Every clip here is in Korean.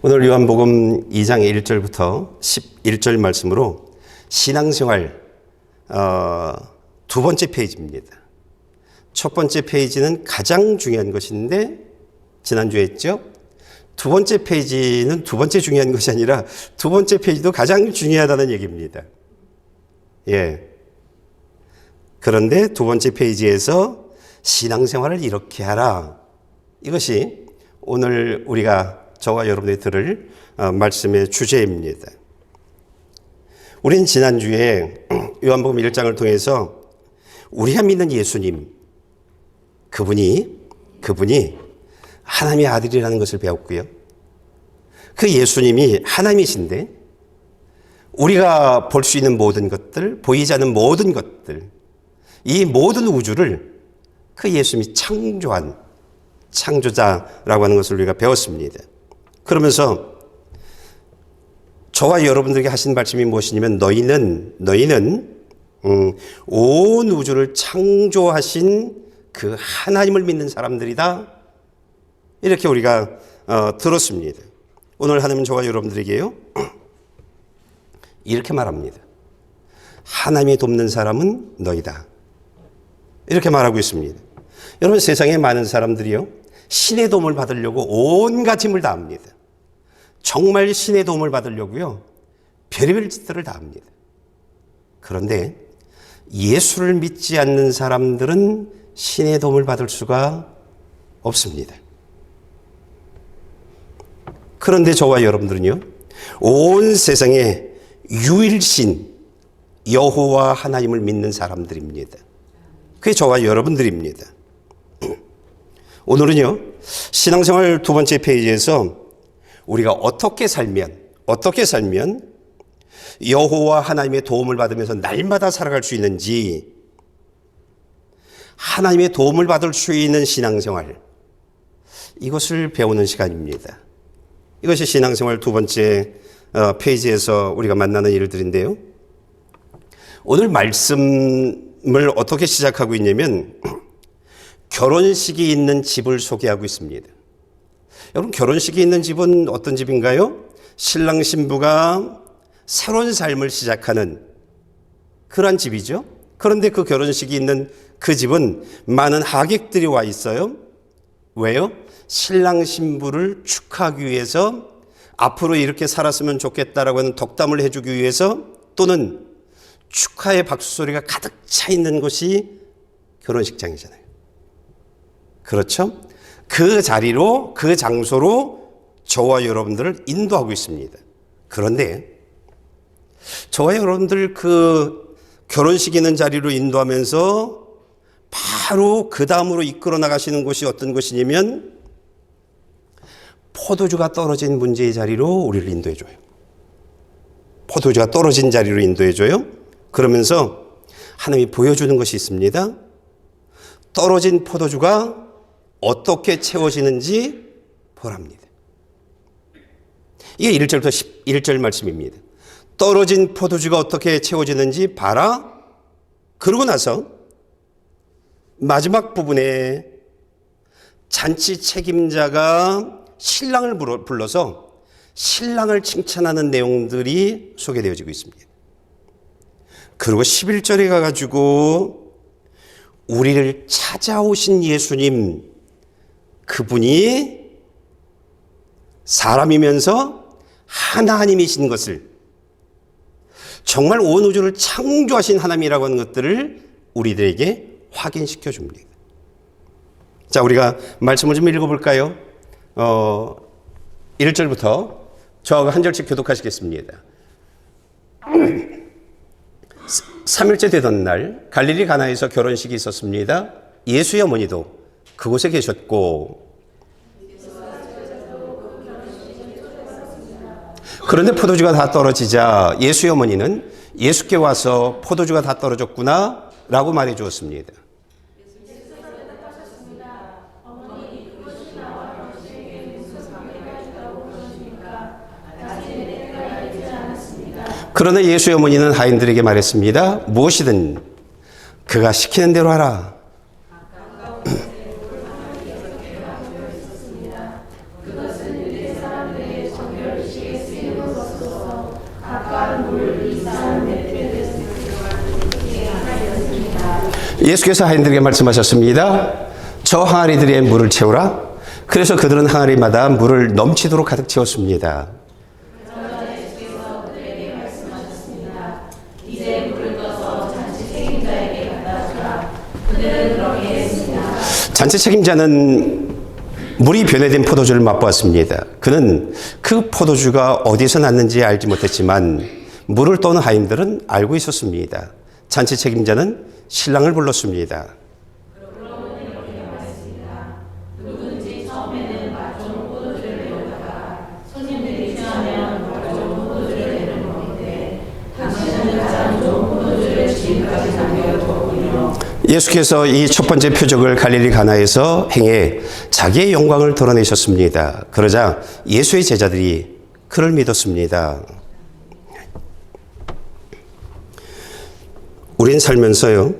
오늘 요한복음 2장 1절부터 11절 말씀으로 신앙생활 두 번째 페이지입니다. 첫 번째 페이지는 가장 중요한 것인데 지난주에 했죠. 두 번째 페이지는 두 번째 중요한 것이 아니라 두 번째 페이지도 가장 중요하다는 얘기입니다. 예. 그런데 두 번째 페이지에서 신앙생활을 이렇게 하라. 이것이 오늘 우리가 저와 여러분이 들을 말씀의 주제입니다. 우린 지난주에 요한복음 1장을 통해서 우리가 믿는 예수님, 그분이 하나님의 아들이라는 것을 배웠고요. 그 예수님이 하나님이신데 우리가 볼 수 있는 모든 것들, 보이지 않는 모든 것들, 이 모든 우주를 그 예수님이 창조한 창조자라고 하는 것을 우리가 배웠습니다. 그러면서 저와 여러분들에게 하신 말씀이 무엇이냐면 너희는 온 우주를 창조하신 그 하나님을 믿는 사람들이다. 이렇게 우리가 들었습니다. 오늘 하나님은 저와 여러분들에게요 이렇게 말합니다. 하나님이 돕는 사람은 너희다. 이렇게 말하고 있습니다. 여러분, 세상에 많은 사람들이요 신의 도움을 받으려고 온갖 힘을 다합니다. 정말 신의 도움을 받으려고요 별의별 짓들을 다합니다. 그런데 예수를 믿지 않는 사람들은 신의 도움을 받을 수가 없습니다. 그런데 저와 여러분들은요 온 세상에 유일신 여호와 하나님을 믿는 사람들입니다. 그게 저와 여러분들입니다. 오늘은요 신앙생활 두 번째 페이지에서 우리가 어떻게 살면 여호와 하나님의 도움을 받으면서 날마다 살아갈 수 있는지, 하나님의 도움을 받을 수 있는 신앙생활, 이것을 배우는 시간입니다. 이것이 신앙생활 두 번째 페이지에서 우리가 만나는 일들인데요. 오늘 말씀을 어떻게 시작하고 있냐면 결혼식이 있는 집을 소개하고 있습니다. 여러분, 결혼식이 있는 집은 어떤 집인가요? 신랑 신부가 새로운 삶을 시작하는 그런 집이죠. 그런데 그 결혼식이 있는 그 집은 많은 하객들이 와 있어요. 왜요? 신랑 신부를 축하하기 위해서, 앞으로 이렇게 살았으면 좋겠다라고 하는 덕담을 해주기 위해서, 또는 축하의 박수 소리가 가득 차 있는 곳이 결혼식장이잖아요. 그렇죠? 그 자리로, 그 장소로 저와 여러분들을 인도하고 있습니다. 그런데 저와 여러분들 그 결혼식 있는 자리로 인도하면서 바로 그 다음으로 이끌어 나가시는 곳이 어떤 곳이냐면 포도주가 떨어진 문제의 자리로 우리를 인도해줘요. 포도주가 떨어진 자리로 인도해줘요. 그러면서 하나님이 보여주는 것이 있습니다. 떨어진 포도주가 어떻게 채워지는지 보랍니다. 이게 1절부터 11절 말씀입니다. 떨어진 포도주가 어떻게 채워지는지 봐라. 그러고 나서 마지막 부분에 잔치 책임자가 신랑을 불러서 신랑을 칭찬하는 내용들이 소개되어지고 있습니다. 그리고 11절에 가가지고 우리를 찾아오신 예수님, 그분이 사람이면서 하나님이신 것을, 정말 온 우주를 창조하신 하나님이라고 하는 것들을 우리들에게 확인시켜 줍니다. 자, 우리가 말씀을 좀 읽어볼까요? 1절부터 저하고 한 절씩 교독하시겠습니다. 3일째 되던 날 갈릴리 가나에서 결혼식이 있었습니다. 예수의 어머니도 그곳에 계셨고, 그런데 포도주가 다 떨어지자 예수의 어머니는 예수께 와서 포도주가 다 떨어졌구나 라고 말해 주었습니다. 그러나 예수의 어머니는 하인들에게 말했습니다. 무엇이든 그가 시키는 대로 하라. 예수께서 하인들에게 말씀하셨습니다. 저 항아리들의 물을 채우라. 그래서 그들은 항아리마다 물을 넘치도록 가득 채웠습니다. 잔치 책임자는 물이 변해된 포도주를 맛보았습니다. 그는 그 포도주가 어디서 났는지 알지 못했지만 물을 떠는 하인들은 알고 있었습니다. 잔치 책임자는 신랑을 불렀습니다. 예수께서 이 첫 번째 표적을 갈릴리 가나에서 행해 자기의 영광을 드러내셨습니다. 그러자 예수의 제자들이 그를 믿었습니다. 우린 살면서요,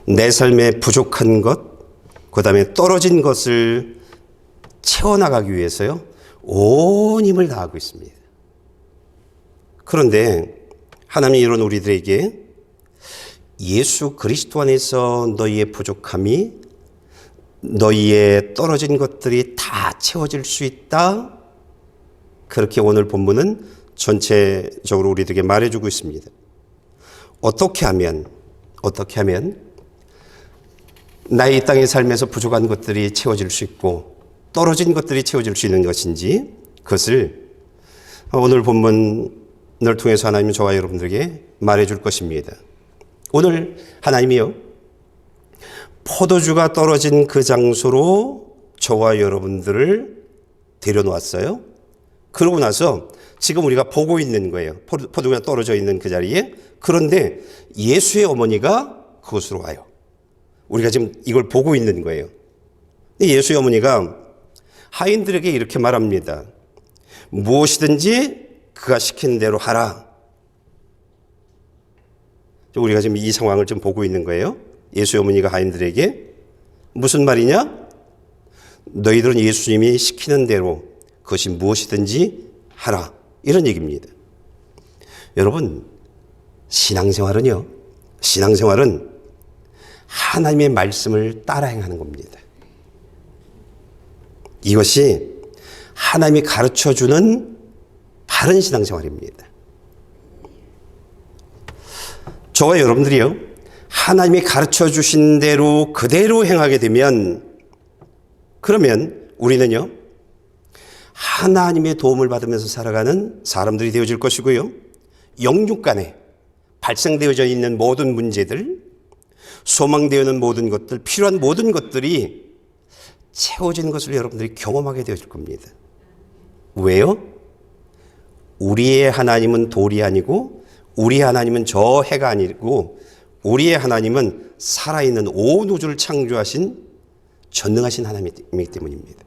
내 삶에 부족한 것, 그 다음에 떨어진 것을 채워나가기 위해서요, 온 힘을 다하고 있습니다. 그런데 하나님이 이런 우리들에게 예수 그리스도 안에서 너희의 부족함이, 너희의 떨어진 것들이 다 채워질 수 있다. 그렇게 오늘 본문은 전체적으로 우리들에게 말해주고 있습니다. 어떻게 하면 나의 이 땅의 삶에서 부족한 것들이 채워질 수 있고 떨어진 것들이 채워질 수 있는 것인지, 그것을 오늘 본문을 통해서 하나님은 저와 여러분들에게 말해줄 것입니다. 오늘 하나님이요, 포도주가 떨어진 그 장소로 저와 여러분들을 데려놓았어요. 그러고 나서 지금 우리가 보고 있는 거예요. 포도주가 떨어져 있는 그 자리에. 그런데 예수의 어머니가 그곳으로 와요. 우리가 지금 이걸 보고 있는 거예요. 예수의 어머니가 하인들에게 이렇게 말합니다. 무엇이든지 그가 시키는 대로 하라. 우리가 지금 이 상황을 좀 보고 있는 거예요. 예수의 어머니가 하인들에게 무슨 말이냐? 너희들은 예수님이 시키는 대로 그것이 무엇이든지 하라. 이런 얘기입니다. 여러분, 신앙생활은 하나님의 말씀을 따라 행하는 겁니다. 이것이 하나님이 가르쳐주는 바른 신앙생활입니다. 저와 여러분들이요, 하나님이 가르쳐 주신 대로 그대로 행하게 되면, 그러면 우리는요, 하나님의 도움을 받으면서 살아가는 사람들이 되어질 것이고요, 영육 간에 발생되어져 있는 모든 문제들, 소망되어 있는 모든 것들, 필요한 모든 것들이 채워지는 것을 여러분들이 경험하게 되어질 겁니다. 왜요? 우리의 하나님은 돌이 아니고 우리의 하나님은 저 해가 아니고 우리의 하나님은 살아있는 온 우주를 창조하신 전능하신 하나님이기 때문입니다.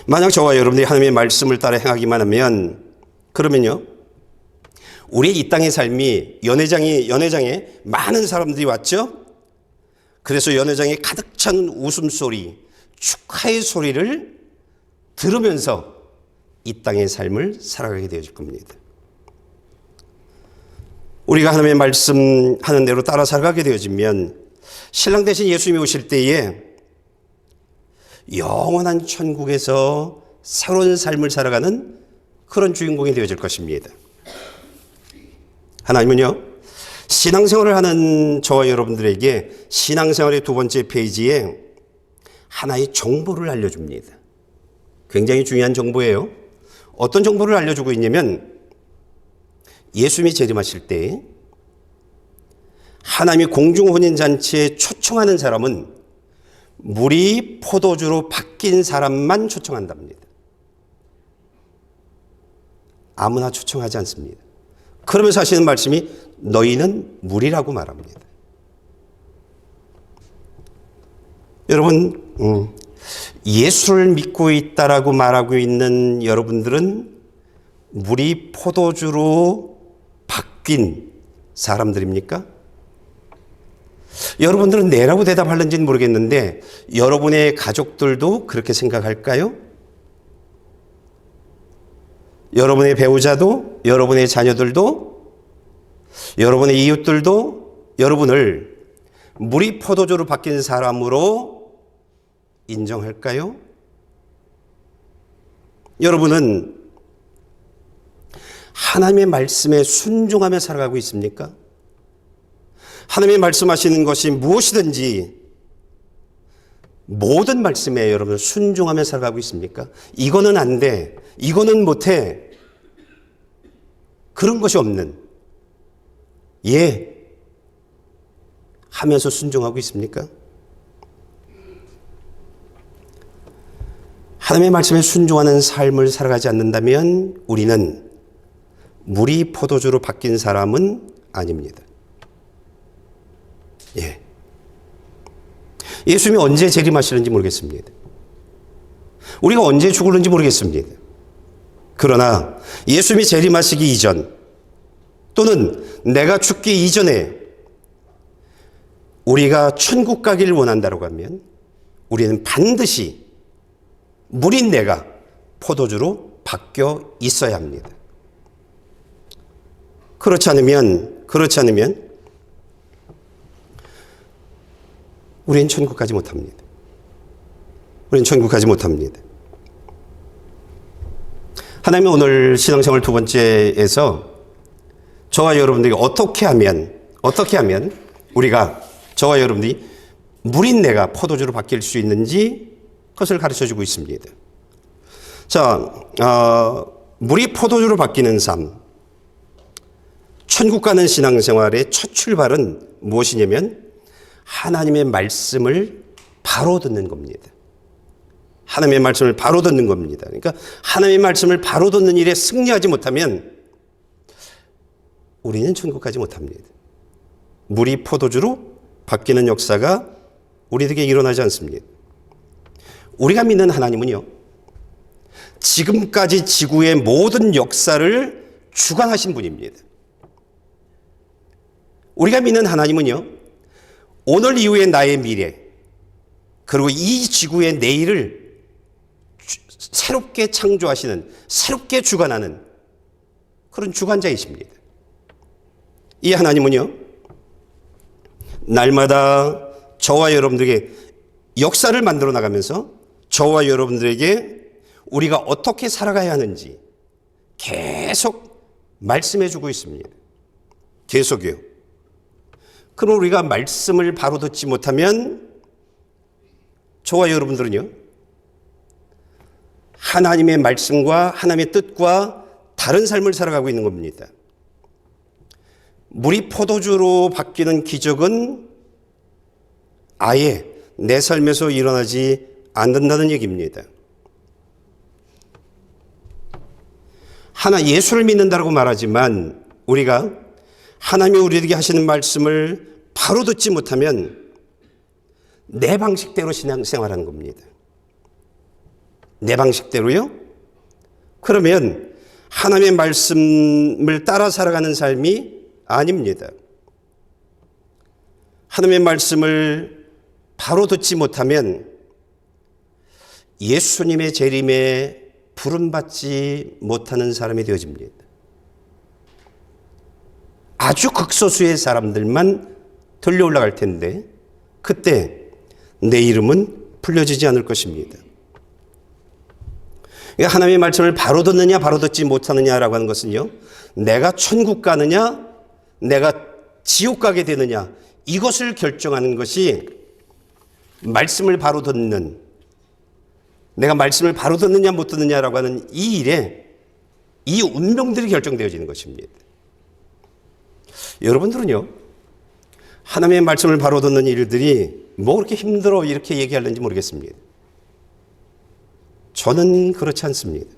만약 저와 여러분들이 하나님의 말씀을 따라 행하기만 하면, 그러면요, 우리 이 땅의 삶이 연회장에 많은 사람들이 왔죠. 그래서 연회장에 가득 찬 웃음소리, 축하의 소리를 들으면서 이 땅의 삶을 살아가게 되어질 겁니다. 우리가 하나님의 말씀하는 대로 따라 살아가게 되어지면 신랑 대신 예수님이 오실 때에 영원한 천국에서 새로운 삶을 살아가는 그런 주인공이 되어질 것입니다. 하나님은요, 신앙생활을 하는 저와 여러분들에게 신앙생활의 두 번째 페이지에 하나의 정보를 알려줍니다. 굉장히 중요한 정보예요. 어떤 정보를 알려주고 있냐면, 예수님이 재림하실 때 하나님이 공중혼인잔치에 초청하는 사람은 물이 포도주로 바뀐 사람만 초청한답니다. 아무나 초청하지 않습니다. 그러면서 하시는 말씀이 너희는 물이라고 말합니다. 여러분, 예수를 믿고 있다라고 말하고 있는 여러분들은 물이 포도주로 바뀐 사람들입니까? 여러분들은 네라고 대답하는지는 모르겠는데 여러분의 가족들도 그렇게 생각할까요? 여러분의 배우자도, 여러분의 자녀들도, 여러분의 이웃들도, 여러분을 물이 포도주로 바뀐 사람으로 인정할까요? 여러분은 하나님의 말씀에 순종하며 살아가고 있습니까? 하나님의 말씀하시는 것이 무엇이든지 모든 말씀에 여러분 순종하며 살아가고 있습니까? 이거는 안 돼, 이거는 못해, 그런 것이 없는, 예 하면서 순종하고 있습니까? 하나님의 말씀에 순종하는 삶을 살아가지 않는다면 우리는 물이 포도주로 바뀐 사람은 아닙니다. 예. 예수님이 언제 재림하시는지 모르겠습니다. 우리가 언제 죽을는지 모르겠습니다. 그러나 예수님이 재림하시기 이전 또는 내가 죽기 이전에 우리가 천국 가기를 원한다고 하면 우리는 반드시 물인 내가 포도주로 바뀌어 있어야 합니다. 그렇지 않으면 우리는 천국 가지 못합니다. 우리는 천국 가지 못합니다. 하나님은 오늘 신앙생활 두 번째에서 저와 여러분들이 어떻게 하면 우리가 저와 여러분들이 물인 내가 포도주로 바뀔 수 있는지 그것을 가르쳐주고 있습니다. 자, 물이 포도주로 바뀌는 삶, 천국 가는 신앙생활의 첫 출발은 무엇이냐면 하나님의 말씀을 바로 듣는 겁니다. 하나님의 말씀을 바로 듣는 겁니다. 그러니까 하나님의 말씀을 바로 듣는 일에 승리하지 못하면 우리는 천국 가지 못합니다. 물이 포도주로 바뀌는 역사가 우리에게 일어나지 않습니다. 우리가 믿는 하나님은요, 지금까지 지구의 모든 역사를 주관하신 분입니다. 우리가 믿는 하나님은요, 오늘 이후의 나의 미래, 그리고 이 지구의 내일을 새롭게 창조하시는, 새롭게 주관하는 그런 주관자이십니다. 이 하나님은요, 날마다 저와 여러분들에게 역사를 만들어 나가면서 저와 여러분들에게 우리가 어떻게 살아가야 하는지 계속 말씀해 주고 있습니다. 계속요. 그럼 우리가 말씀을 바로 듣지 못하면 저와 여러분들은요, 하나님의 말씀과 하나님의 뜻과 다른 삶을 살아가고 있는 겁니다. 물이 포도주로 바뀌는 기적은 아예 내 삶에서 일어나지 않는다는 얘기입니다. 예수를 믿는다고 말하지만 우리가 하나님이 우리에게 하시는 말씀을 바로 듣지 못하면 내 방식대로 신앙생활하는 겁니다. 내 방식대로요? 그러면 하나님의 말씀을 따라 살아가는 삶이 아닙니다. 하나님의 말씀을 바로 듣지 못하면 예수님의 재림에 부름받지 못하는 사람이 되어집니다. 아주 극소수의 사람들만 들려 올라갈 텐데 그때 내 이름은 불려지지 않을 것입니다. 하나님의 말씀을 바로 듣느냐 바로 듣지 못하느냐라고 하는 것은요, 내가 천국 가느냐 내가 지옥 가게 되느냐 이것을 결정하는 것이 말씀을 바로 듣는, 내가 말씀을 바로 듣느냐 못 듣느냐라고 하는 이 일에 이 운명들이 결정되어지는 것입니다. 여러분들은요, 하나님의 말씀을 바로 듣는 일들이 뭐 그렇게 힘들어 이렇게 얘기하는지 모르겠습니다. 저는 그렇지 않습니다.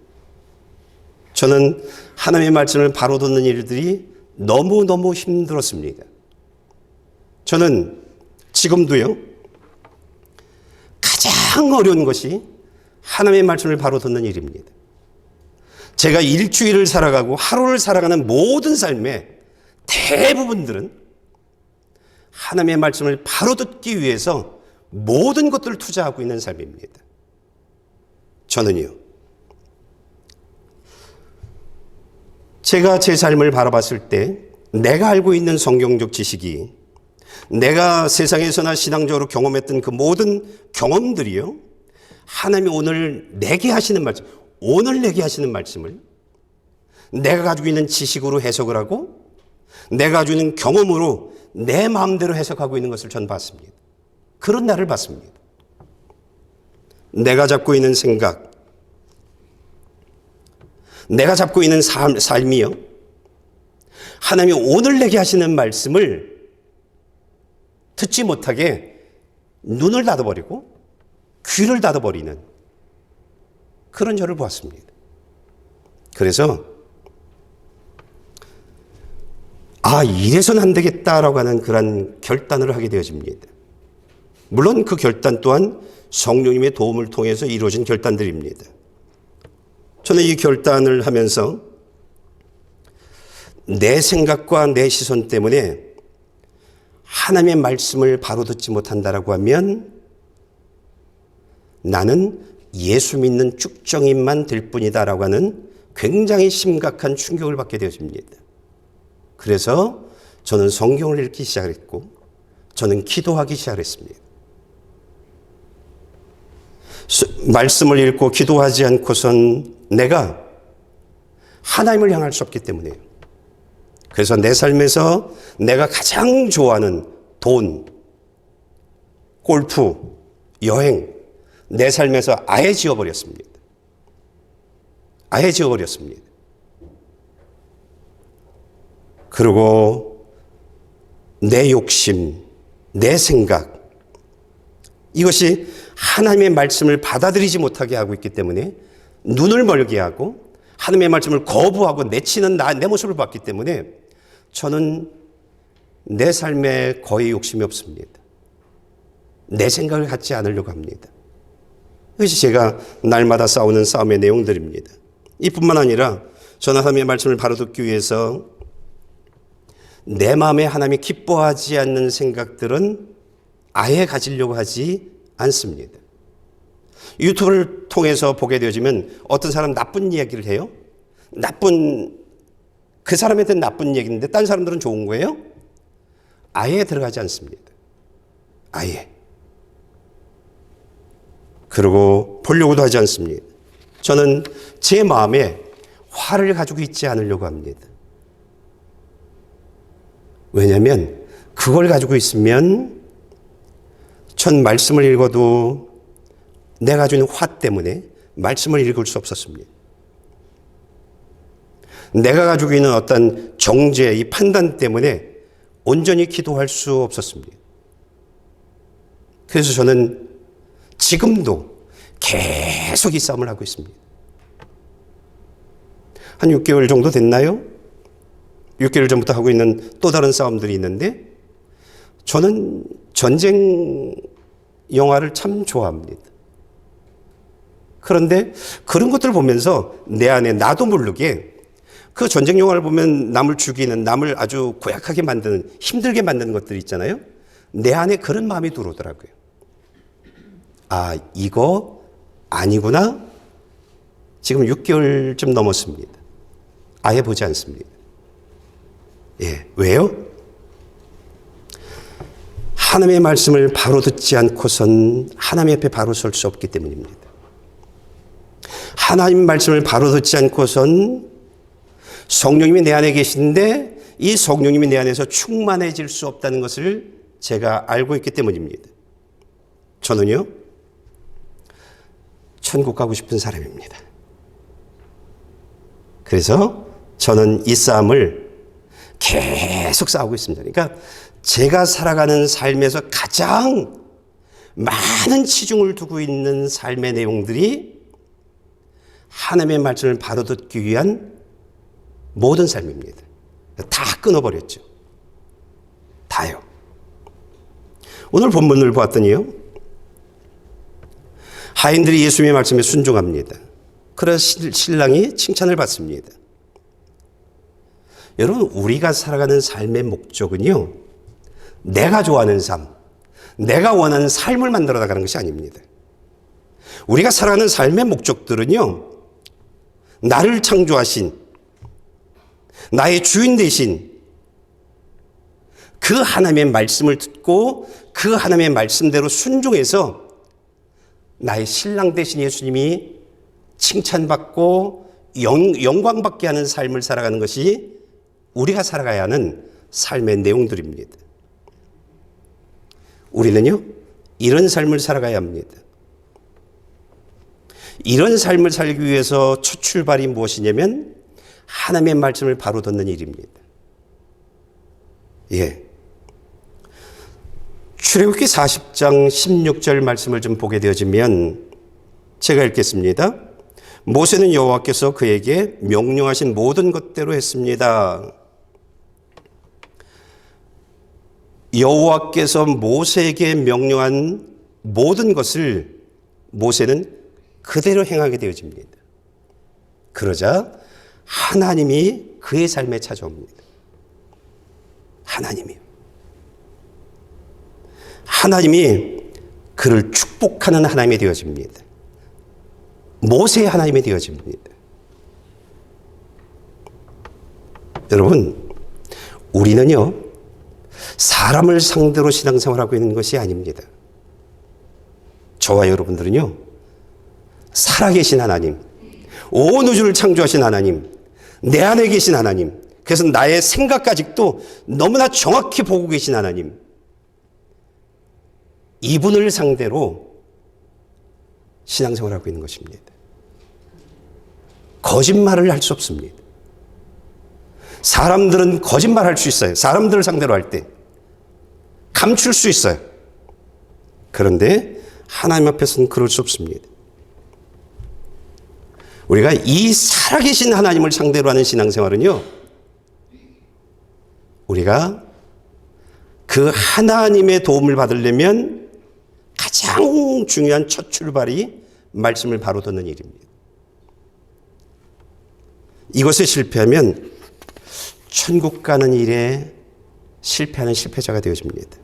저는 하나님의 말씀을 바로 듣는 일들이 너무너무 힘들었습니다. 저는 지금도요, 가장 어려운 것이 하나님의 말씀을 바로 듣는 일입니다. 제가 일주일을 살아가고 하루를 살아가는 모든 삶의 대부분들은 하나님의 말씀을 바로 듣기 위해서 모든 것들을 투자하고 있는 삶입니다. 저는요, 제가 제 삶을 바라봤을 때 내가 알고 있는 성경적 지식이 내가 세상에서나 신앙적으로 경험했던 그 모든 경험들이요, 하나님이 오늘 내게 하시는 말씀, 오늘 내게 하시는 말씀을 내가 가지고 있는 지식으로 해석을 하고 내가 가지고 있는 경험으로 내 마음대로 해석하고 있는 것을 전 봤습니다. 그런 날을 봤습니다. 내가 잡고 있는 생각, 내가 잡고 있는 삶이요, 하나님이 오늘 내게 하시는 말씀을 듣지 못하게 눈을 닫아버리고 귀를 닫아버리는 그런 저를 보았습니다. 그래서 이래서는 안 되겠다라고 하는 그런 결단을 하게 되어집니다. 물론 그 결단 또한 성령님의 도움을 통해서 이루어진 결단들입니다. 저는 이 결단을 하면서 내 생각과 내 시선 때문에 하나님의 말씀을 바로 듣지 못한다라고 하면 나는 예수 믿는 쭉정이만 될 뿐이다라고 하는 굉장히 심각한 충격을 받게 되어집니다. 그래서 저는 성경을 읽기 시작했고 저는 기도하기 시작했습니다. 말씀을 읽고 기도하지 않고선 내가 하나님을 향할 수 없기 때문에요. 그래서 내 삶에서 내가 가장 좋아하는 돈, 골프, 여행, 내 삶에서 아예 지워버렸습니다. 아예 지워버렸습니다. 그리고 내 욕심, 내 생각, 이것이 하나님의 말씀을 받아들이지 못하게 하고 있기 때문에 눈을 멀게 하고 하나님의 말씀을 거부하고 내치는 내 모습을 봤기 때문에 저는 내 삶에 거의 욕심이 없습니다. 내 생각을 갖지 않으려고 합니다. 이것이 제가 날마다 싸우는 싸움의 내용들입니다. 이뿐만 아니라 저는 하나님의 말씀을 바로 듣기 위해서 내 마음에 하나님이 기뻐하지 않는 생각들은 아예 가지려고 하지 않습니다. 유튜브를 통해서 보게 되어지면 어떤 사람 나쁜 이야기를 해요. 그 사람한테는 나쁜 얘기인데 다른 사람들은 좋은 거예요. 아예 들어가지 않습니다. 아예. 그리고 보려고도 하지 않습니다. 저는 제 마음에 화를 가지고 있지 않으려고 합니다. 왜냐하면 그걸 가지고 있으면 전 말씀을 읽어도 내가 가지고 있는 화 때문에 말씀을 읽을 수 없었습니다. 내가 가지고 있는 어떤 정죄, 이 판단 때문에 온전히 기도할 수 없었습니다. 그래서 저는 지금도 계속 이 싸움을 하고 있습니다. 한 6개월 정도 됐나요? 6개월 전부터 하고 있는 또 다른 싸움들이 있는데 저는 전쟁 영화를 참 좋아합니다. 그런데 그런 것들을 보면서 내 안에 나도 모르게 그 전쟁 영화를 보면 남을 죽이는, 남을 아주 고약하게 만드는, 힘들게 만드는 것들이 있잖아요. 내 안에 그런 마음이 들어오더라고요. 이거 아니구나. 지금 6개월쯤 넘었습니다. 아예 보지 않습니다. 왜요? 하나님의 말씀을 바로 듣지 않고선 하나님 앞에 바로 설 수 없기 때문입니다. 하나님 말씀을 바로 듣지 않고선 성령님이 내 안에 계신데 이 성령님이 내 안에서 충만해질 수 없다는 것을 제가 알고 있기 때문입니다. 저는요, 천국 가고 싶은 사람입니다. 그래서 저는 이 싸움을 계속 싸우고 있습니다. 그러니까 제가 살아가는 삶에서 가장 많은 치중을 두고 있는 삶의 내용들이 하나님의 말씀을 바로 듣기 위한 모든 삶입니다. 다 끊어버렸죠. 다요. 오늘 본문을 보았더니요, 하인들이 예수님의 말씀에 순종합니다. 그래서 신랑이 칭찬을 받습니다. 여러분, 우리가 살아가는 삶의 목적은요, 내가 좋아하는 삶, 내가 원하는 삶을 만들어 나가는 것이 아닙니다. 우리가 살아가는 삶의 목적들은요, 나를 창조하신, 나의 주인 되신 그 하나님의 말씀을 듣고 그 하나님의 말씀대로 순종해서 나의 신랑 되신 예수님이 칭찬받고 영광받게 하는 삶을 살아가는 것이 우리가 살아가야 하는 삶의 내용들입니다. 우리는요, 이런 삶을 살아가야 합니다. 이런 삶을 살기 위해서 첫 출발이 무엇이냐면 하나님의 말씀을 바로 듣는 일입니다. 예. 출애굽기 40장 16절 말씀을 좀 보게 되어지면 제가 읽겠습니다. 모세는 여호와께서 그에게 명령하신 모든 것대로 했습니다. 여호와께서 모세에게 명령한 모든 것을 모세는 그대로 행하게 되어집니다. 그러자 하나님이 그의 삶에 찾아옵니다. 하나님이 그를 축복하는 하나님이 되어집니다. 모세의 하나님이 되어집니다. 여러분, 우리는요, 사람을 상대로 신앙생활하고 있는 것이 아닙니다. 저와 여러분들은요, 살아계신 하나님, 온 우주를 창조하신 하나님, 내 안에 계신 하나님, 그래서 나의 생각까지도 너무나 정확히 보고 계신 하나님, 이분을 상대로 신앙생활하고 있는 것입니다. 거짓말을 할 수 없습니다. 사람들은 거짓말할 수 있어요. 사람들을 상대로 할 때 감출 수 있어요. 그런데 하나님 앞에서는 그럴 수 없습니다. 우리가 이 살아계신 하나님을 상대로 하는 신앙생활은요, 우리가 그 하나님의 도움을 받으려면 가장 중요한 첫 출발이 말씀을 바로 듣는 일입니다. 이것에 실패하면 천국 가는 일에 실패하는 실패자가 되어집니다.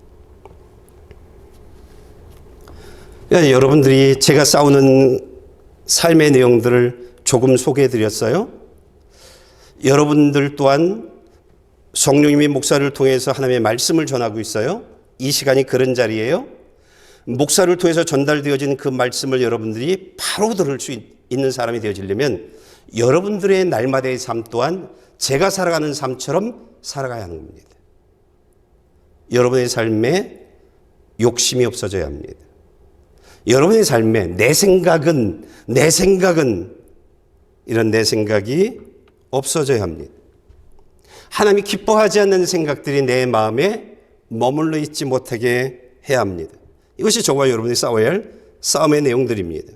그러니까 여러분들이 제가 싸우는 삶의 내용들을 조금 소개해 드렸어요. 여러분들 또한 성령님이 목사를 통해서 하나님의 말씀을 전하고 있어요. 이 시간이 그런 자리예요. 목사를 통해서 전달되어진 그 말씀을 여러분들이 바로 들을 수 있는 사람이 되어지려면 여러분들의 날마다의 삶 또한 제가 살아가는 삶처럼 살아가야 하는 겁니다. 여러분의 삶에 욕심이 없어져야 합니다. 여러분의 삶에 내 생각은 이런 내 생각이 없어져야 합니다. 하나님이 기뻐하지 않는 생각들이 내 마음에 머물러 있지 못하게 해야 합니다. 이것이 저와 여러분이 싸워야 할 싸움의 내용들입니다.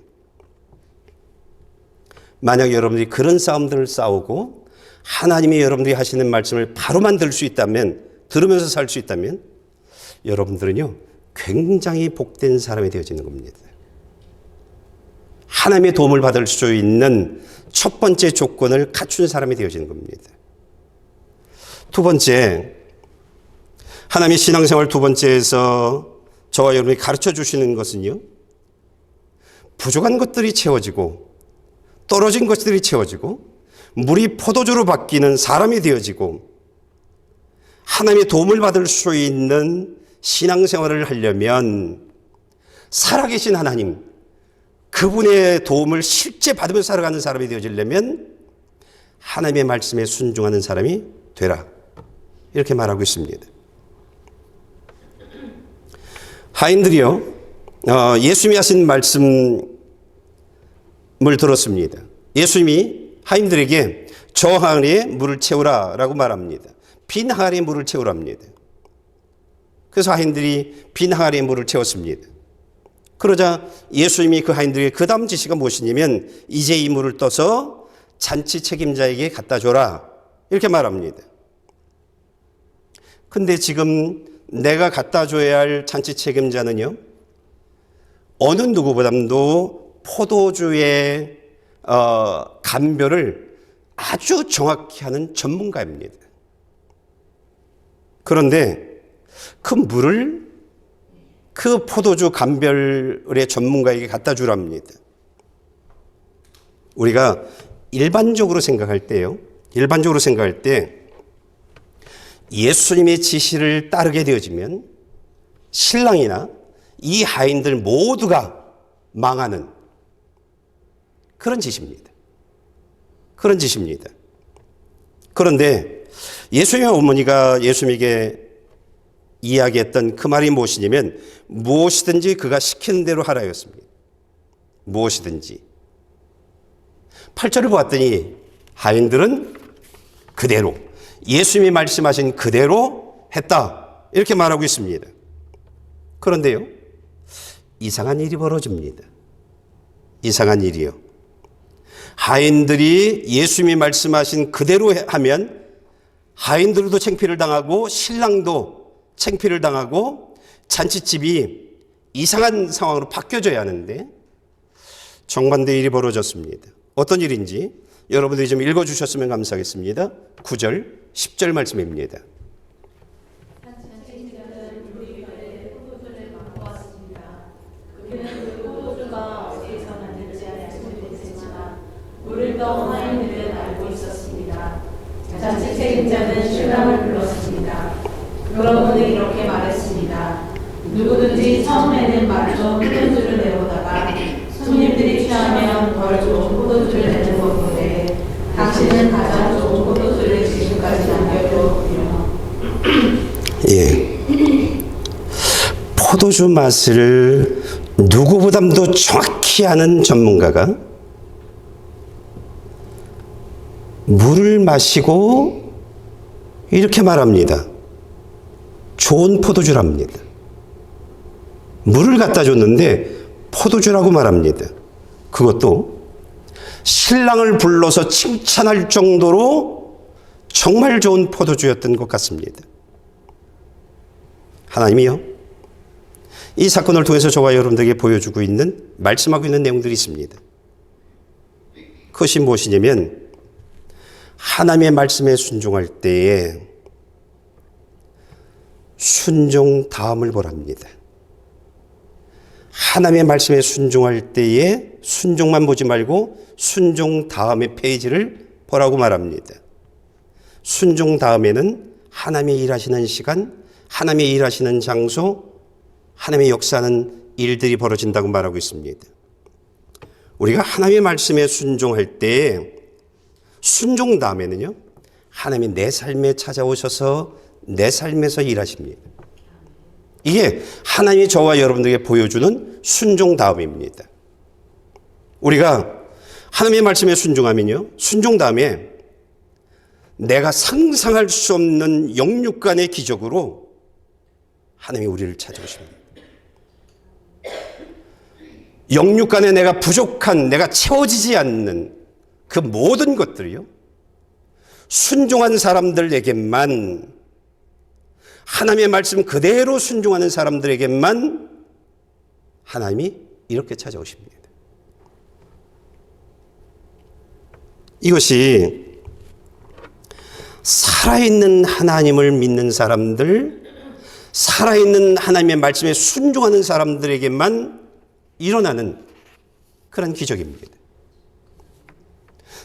만약 여러분들이 그런 싸움들을 싸우고 하나님이 여러분들이 하시는 말씀을 바로만 들을 수 있다면, 들으면서 살 수 있다면 여러분들은요, 굉장히 복된 사람이 되어지는 겁니다. 하나님의 도움을 받을 수 있는 첫 번째 조건을 갖춘 사람이 되어지는 겁니다. 두 번째, 하나님의 신앙생활 두 번째에서 저와 여러분이 가르쳐 주시는 것은요, 부족한 것들이 채워지고 떨어진 것들이 채워지고 물이 포도주로 바뀌는 사람이 되어지고 하나님의 도움을 받을 수 있는 신앙생활을 하려면 살아계신 하나님, 그분의 도움을 실제 받으며 살아가는 사람이 되어지려면 하나님의 말씀에 순종하는 사람이 되라, 이렇게 말하고 있습니다. 하인들이요, 예수님이 하신 말씀을 들었습니다. 예수님이 하인들에게 저 항아리에 물을 채우라 라고 말합니다. 빈 항아리에 물을 채우랍니다. 그래서 하인들이 빈 항아리에 물을 채웠습니다. 그러자 예수님이 그 하인들에게 그 다음 지시가 무엇이냐면 이제 이 물을 떠서 잔치 책임자에게 갖다 줘라, 이렇게 말합니다. 근데 지금 내가 갖다 줘야 할 잔치 책임자는요, 어느 누구보다도 포도주의 감별을 아주 정확히 하는 전문가입니다. 그런데 그 물을 그 포도주 감별의 전문가에게 갖다 주랍니다. 우리가 일반적으로 생각할 때 예수님의 지시를 따르게 되어지면 신랑이나 이 하인들 모두가 망하는 그런 짓입니다. 그런 짓입니다. 그런데 예수님의 어머니가 예수님에게 이야기했던 그 말이 무엇이냐면 무엇이든지 그가 시키는 대로 하라였습니다. 무엇이든지. 8절을 보았더니 하인들은 그대로 예수님이 말씀하신 그대로 했다 이렇게 말하고 있습니다. 그런데요, 이상한 일이 벌어집니다. 이상한 일이요. 하인들이 예수님이 말씀하신 그대로 하면 하인들도 창피를 당하고 신랑도 창피를 당하고 잔치집이 이상한 상황으로 바뀌어져야 하는데 정반대 일이 벌어졌습니다. 어떤 일인지 여러분들이 좀 읽어주셨으면 감사하겠습니다. 9절, 10절 말씀입니다. 하인들은 알고 있었습니다. 잔치 책임자는 신랑을 불렀습니다. 여러분은 이렇게 말했습니다. 누구든지 처음에는 말로 포도주를 내오다가 손님들이 취하면 덜 좋은 포도주를 내는 것인데 당신은 가장 좋은 포도주를 지금까지 남겨두었군요. 예. 포도주 맛을 누구보다도 정확히 아는 전문가가 물을 마시고 이렇게 말합니다. 좋은 포도주랍니다. 물을 갖다 줬는데 포도주라고 말합니다. 그것도 신랑을 불러서 칭찬할 정도로 정말 좋은 포도주였던 것 같습니다. 하나님이요, 이 사건을 통해서 저와 여러분들에게 보여주고 있는, 말씀하고 있는 내용들이 있습니다. 그것이 무엇이냐면 하나님의 말씀에 순종할 때에 순종 다음을 보랍니다. 하나님의 말씀에 순종할 때에 순종만 보지 말고 순종 다음의 페이지를 보라고 말합니다. 순종 다음에는 하나님의 일하시는 시간, 하나님의 일하시는 장소, 하나님의 역사하는 일들이 벌어진다고 말하고 있습니다. 우리가 하나님의 말씀에 순종할 때에 순종 다음에는요, 하나님이 내 삶에 찾아오셔서 내 삶에서 일하십니다. 이게 하나님이 저와 여러분들에게 보여주는 순종 다음입니다. 우리가 하나님의 말씀에 순종하면요, 순종 다음에 내가 상상할 수 없는 영육간의 기적으로 하나님이 우리를 찾아오십니다. 영육간에 내가 부족한, 내가 채워지지 않는 그 모든 것들이요, 순종한 사람들에게만, 하나님의 말씀 그대로 순종하는 사람들에게만 하나님이 이렇게 찾아오십니다. 이것이 살아있는 하나님을 믿는 사람들, 살아있는 하나님의 말씀에 순종하는 사람들에게만 일어나는 그런 기적입니다.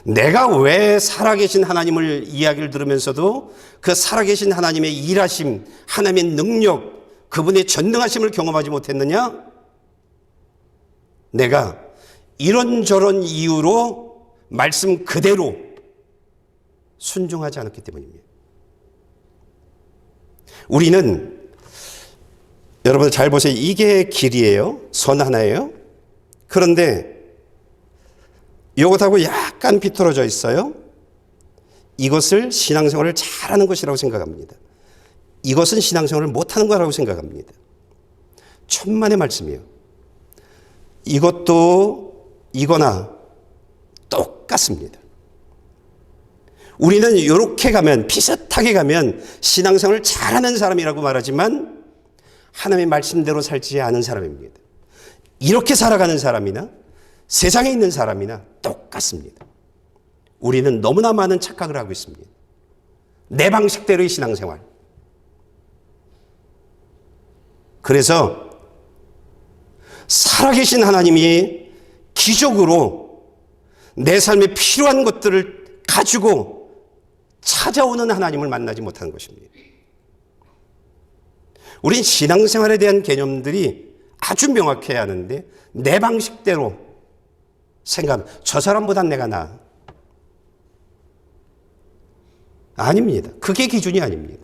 내가 왜 살아계신 하나님을 이야기를 들으면서도 그 살아계신 하나님의 일하심, 하나님의 능력, 그분의 전능하심을 경험하지 못했느냐? 내가 이런저런 이유로 말씀 그대로 순종하지 않았기 때문입니다. 우리는, 여러분 잘 보세요. 이게 길이에요. 선 하나예요. 그런데 이것하고 약간 비틀어져 있어요. 이것을 신앙생활을 잘하는 것이라고 생각합니다. 이것은 신앙생활을 못하는 거라고 생각합니다. 천만의 말씀이에요. 이것도 이거나 똑같습니다. 우리는 이렇게 가면, 비슷하게 가면 신앙생활을 잘하는 사람이라고 말하지만 하나님의 말씀대로 살지 않은 사람입니다. 이렇게 살아가는 사람이나 세상에 있는 사람이나 똑같습니다. 우리는 너무나 많은 착각을 하고 있습니다. 내 방식대로의 신앙생활. 그래서 살아계신 하나님이 기적으로 내 삶에 필요한 것들을 가지고 찾아오는 하나님을 만나지 못하는 것입니다. 우린 신앙생활에 대한 개념들이 아주 명확해야 하는데 내 방식대로 생각하면 저 사람보단 내가 나아. 아닙니다. 그게 기준이 아닙니다.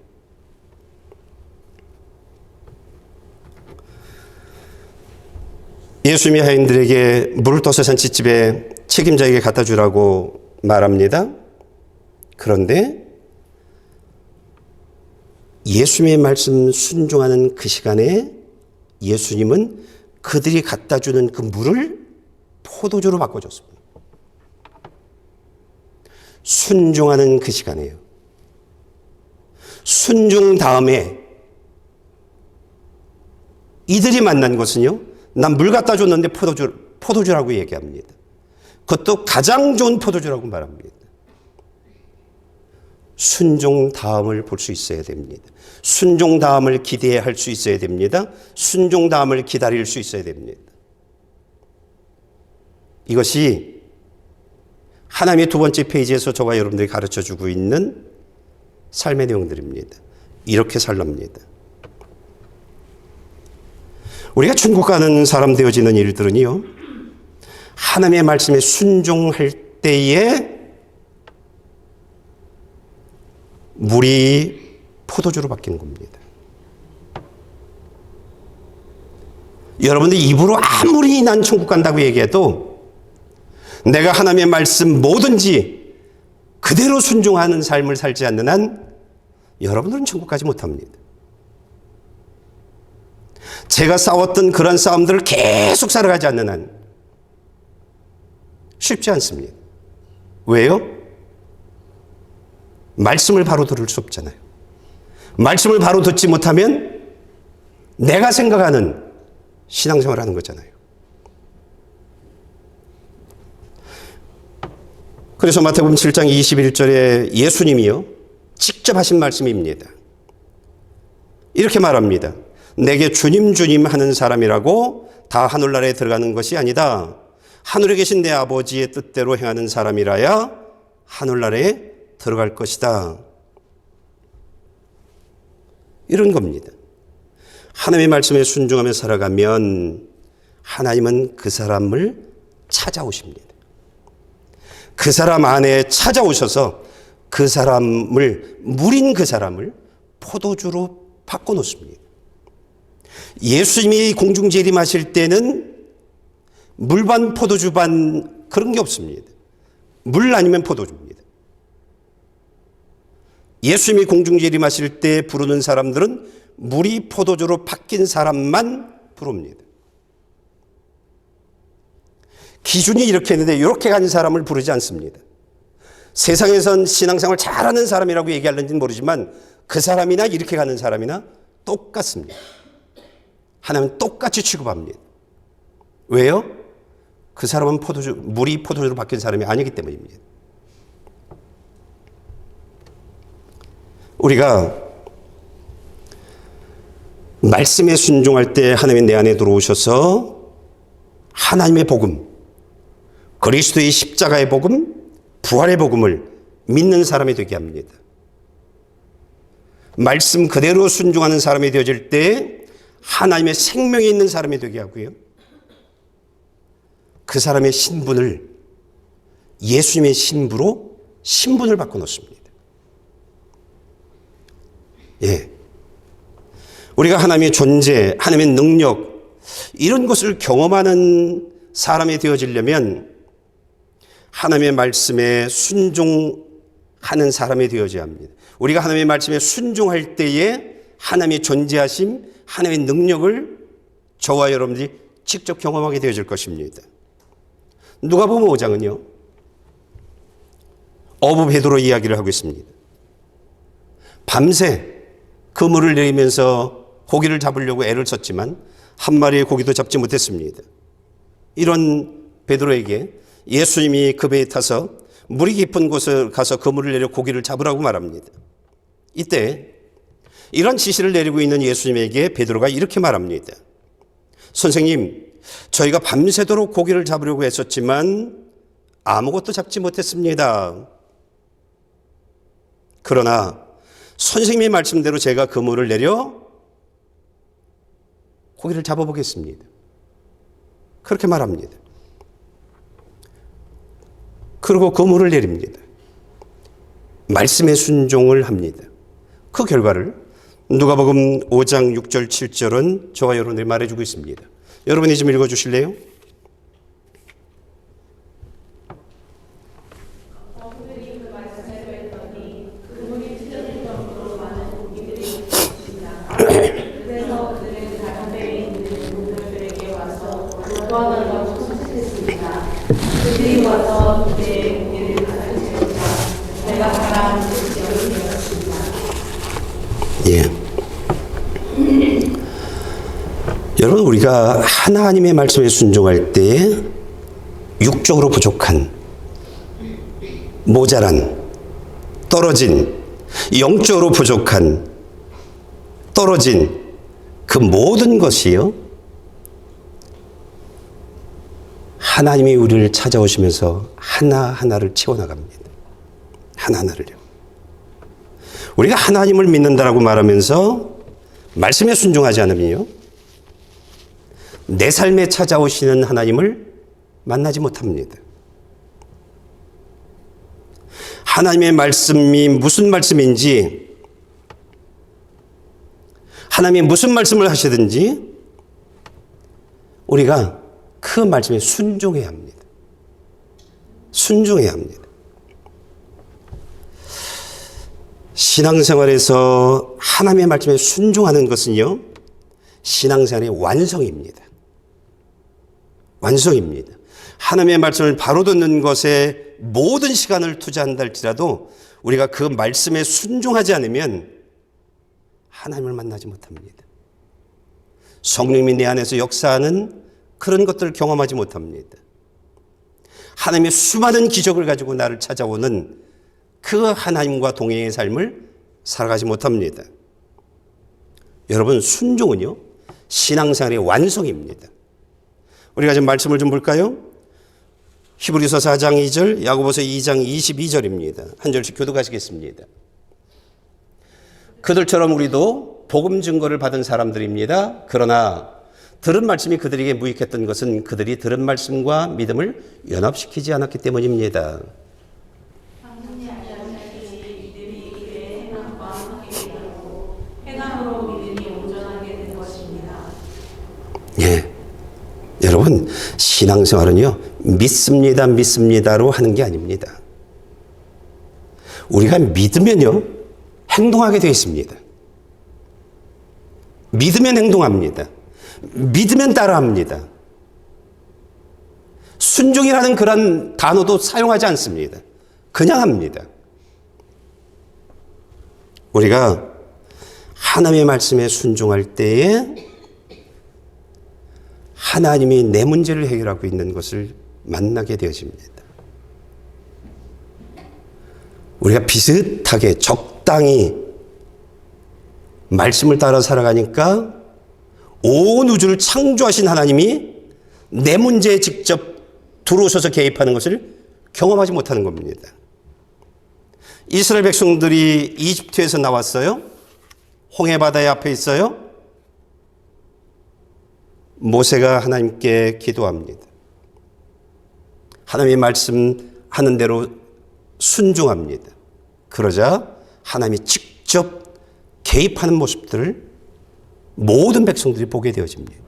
예수님이 하인들에게 물을 떠서 잔치집에 책임자에게 갖다 주라고 말합니다. 그런데 예수님의 말씀 순종하는 그 시간에 예수님은 그들이 갖다 주는 그 물을 포도주로 바꿔줬습니다. 순종하는 그 시간이에요. 순종 다음에 이들이 만난 것은요, 난 물 갖다 줬는데 포도주라고 얘기합니다. 그것도 가장 좋은 포도주라고 말합니다. 순종 다음을 볼 수 있어야 됩니다. 순종 다음을 기대할 수 있어야 됩니다. 순종 다음을 기다릴 수 있어야 됩니다. 이것이 하나님의 두 번째 페이지에서 저와 여러분들이 가르쳐주고 있는 삶의 내용들입니다. 이렇게 살랍니다. 우리가 천국 가는 사람 되어지는 일들은요, 하나님의 말씀에 순종할 때에 물이 포도주로 바뀌는 겁니다. 여러분들 입으로 아무리 난 천국 간다고 얘기해도 내가 하나님의 말씀 뭐든지 그대로 순종하는 삶을 살지 않는 한 여러분들은 천국 가지 못합니다. 제가 싸웠던 그런 싸움들을 계속 살아가지 않는 한 쉽지 않습니다. 왜요? 말씀을 바로 들을 수 없잖아요. 말씀을 바로 듣지 못하면 내가 생각하는 신앙생활을 하는 거잖아요. 그래서 마태복음 7장 21절에 예수님이요, 직접 하신 말씀입니다. 이렇게 말합니다. 내게 주님 주님 하는 사람이라고 다 하늘나라에 들어가는 것이 아니다. 하늘에 계신 내 아버지의 뜻대로 행하는 사람이라야 하늘나라에 들어갈 것이다. 이런 겁니다. 하나님의 말씀에 순종하며 살아가면 하나님은 그 사람을 찾아오십니다. 그 사람 안에 찾아오셔서 그 사람을, 물인 그 사람을 포도주로 바꿔놓습니다. 예수님이 공중재림하실 때는 물반 포도주반 그런 게 없습니다. 물 아니면 포도주입니다. 예수님이 공중재림하실 때 부르는 사람들은 물이 포도주로 바뀐 사람만 부릅니다. 기준이 이렇게 있는데 이렇게 간 사람을 부르지 않습니다. 세상에선 신앙생활 잘하는 사람이라고 얘기하는지는 모르지만 그 사람이나 이렇게 가는 사람이나 똑같습니다. 하나님은 똑같이 취급합니다. 왜요? 그 사람은 물이 포도주로 바뀐 사람이 아니기 때문입니다. 우리가 말씀에 순종할 때 하나님이 내 안에 들어오셔서 하나님의 복음, 그리스도의 십자가의 복음, 부활의 복음을 믿는 사람이 되게 합니다. 말씀 그대로 순종하는 사람이 되어질 때 하나님의 생명이 있는 사람이 되게 하고요. 그 사람의 신분을 예수님의 신부로 신분을 바꿔놓습니다. 예. 우리가 하나님의 존재, 하나님의 능력, 이런 것을 경험하는 사람이 되어지려면 하나님의 말씀에 순종하는 사람이 되어져야 합니다. 우리가 하나님의 말씀에 순종할 때에 하나님의 존재하심, 하나님의 능력을 저와 여러분들이 직접 경험하게 되어질 것입니다. 누가복음 5장은요, 어부 베드로 이야기를 하고 있습니다. 밤새 그물을 내리면서 고기를 잡으려고 애를 썼지만 한 마리의 고기도 잡지 못했습니다. 이런 베드로에게 예수님이 그 배에 타서 물이 깊은 곳에 가서 그물을 내려 고기를 잡으라고 말합니다. 이때 이런 지시를 내리고 있는 예수님에게 베드로가 이렇게 말합니다. 선생님, 저희가 밤새도록 고기를 잡으려고 했었지만 아무것도 잡지 못했습니다. 그러나 선생님의 말씀대로 제가 그물을 내려 고기를 잡아보겠습니다. 그렇게 말합니다. 그리고 그물을 내립니다. 말씀에 순종을 합니다. 그 결과를 누가복음 5장 6절 7절은 저와 여러분들이 말해주고 있습니다. 여러분이 좀 읽어주실래요? 그들이 와서 그의 고기를 가득 채우자 내가 바라는 지역이 되었습니다. 예. 여러분, 우리가 하나님의 말씀에 순종할 때 육적으로 부족한, 모자란, 떨어진, 영적으로 부족한, 떨어진 그 모든 것이요, 하나님이 우리를 찾아오시면서 하나하나를 채워나갑니다. 하나하나를요. 우리가 하나님을 믿는다라고 말하면서 말씀에 순종하지 않으면요, 내 삶에 찾아오시는 하나님을 만나지 못합니다. 하나님의 말씀이 무슨 말씀인지, 하나님이 무슨 말씀을 하시든지 우리가 그 말씀에 순종해야 합니다. 순종해야 합니다. 신앙생활에서 하나님의 말씀에 순종하는 것은요, 신앙생활의 완성입니다. 완성입니다. 하나님의 말씀을 바로 듣는 것에 모든 시간을 투자한다 할지라도 우리가 그 말씀에 순종하지 않으면 하나님을 만나지 못합니다. 성령님이 내 안에서 역사하는 그런 것들을 경험하지 못합니다. 하나님의 수많은 기적을 가지고 나를 찾아오는 그 하나님과 동행의 삶을 살아가지 못합니다. 여러분, 순종은요, 신앙생활의 완성입니다. 우리가 지금 말씀을 좀 볼까요? 히브리서 4장 2절, 야고보서 2장 22절입니다. 한 절씩 교독하시겠습니다. 그들처럼 우리도 복음 증거를 받은 사람들입니다. 그러나 들은 말씀이 그들에게 무익했던 것은 그들이 들은 말씀과 믿음을 연합시키지 않았기 때문입니다. 예. 여러분, 신앙생활은요, 믿습니다, 믿습니다로 하는 게 아닙니다. 우리가 믿으면요, 행동하게 되어 있습니다. 믿으면 행동합니다. 믿으면 따라합니다. 순종이라는 그런 단어도 사용하지 않습니다. 그냥 합니다. 우리가 하나님의 말씀에 순종할 때에 하나님이 내 문제를 해결하고 있는 것을 만나게 되어집니다. 우리가 비슷하게 적당히 말씀을 따라 살아가니까 온 우주를 창조하신 하나님이 내 문제에 직접 들어오셔서 개입하는 것을 경험하지 못하는 겁니다. 이스라엘 백성들이 이집트에서 나왔어요. 홍해바다의 앞에 있어요. 모세가 하나님께 기도합니다. 하나님의 말씀하는 대로 순종합니다. 그러자 하나님이 직접 개입하는 모습들을 모든 백성들이 보게 되어집니다.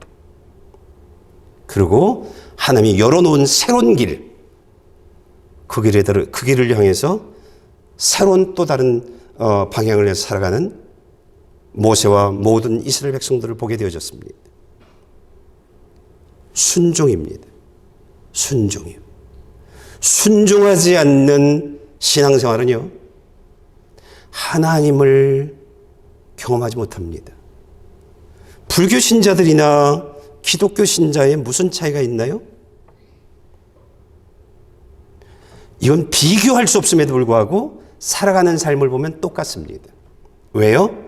그리고 하나님이 열어놓은 새로운 길, 그 길을 향해서 새로운 또 다른 방향을 해서 살아가는 모세와 모든 이스라엘 백성들을 보게 되어졌습니다. 순종입니다. 순종이요. 순종하지 않는 신앙생활은요, 하나님을 경험하지 못합니다. 불교 신자들이나 기독교 신자에 무슨 차이가 있나요? 이건 비교할 수 없음에도 불구하고 살아가는 삶을 보면 똑같습니다. 왜요?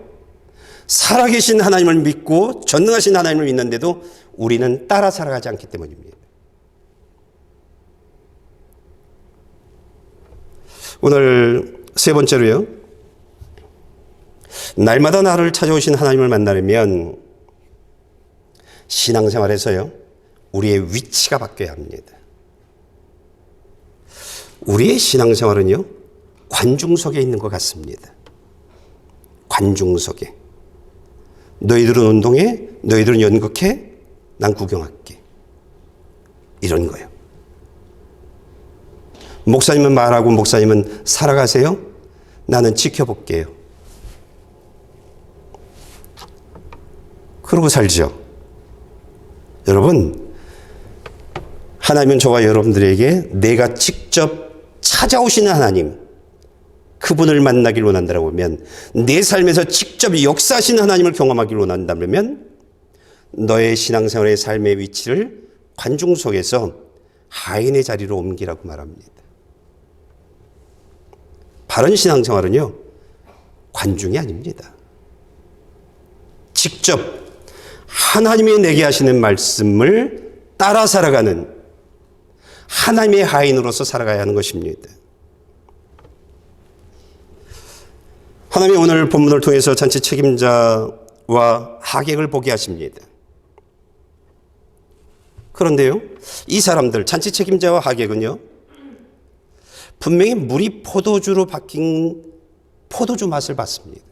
살아계신 하나님을 믿고 전능하신 하나님을 믿는데도 우리는 따라 살아가지 않기 때문입니다. 오늘 세 번째로요, 날마다 나를 찾아오신 하나님을 만나려면 신앙생활에서요, 우리의 위치가 바뀌어야 합니다. 우리의 신앙생활은요, 관중석에 있는 것 같습니다. 관중석에. 너희들은 운동해, 너희들은 연극해, 난 구경할게. 이런 거예요. 목사님은 말하고 목사님은 살아가세요. 나는 지켜볼게요. 그러고 살죠. 여러분, 하나님은 저와 여러분들에게 내가 직접 찾아오시는 하나님, 그분을 만나길 원한다고 하면, 내 삶에서 직접 역사하시는 하나님을 경험하길 원한다면, 너의 신앙생활의 삶의 위치를 관중 속에서 하인의 자리로 옮기라고 말합니다. 바른 신앙생활은요, 관중이 아닙니다. 직접 하나님이 내게 하시는 말씀을 따라 살아가는 하나님의 하인으로서 살아가야 하는 것입니다. 하나님이 오늘 본문을 통해서 잔치 책임자와 하객을 보게 하십니다. 그런데요, 이 사람들, 잔치 책임자와 하객은요, 분명히 물이 포도주로 바뀐 포도주 맛을 봤습니다.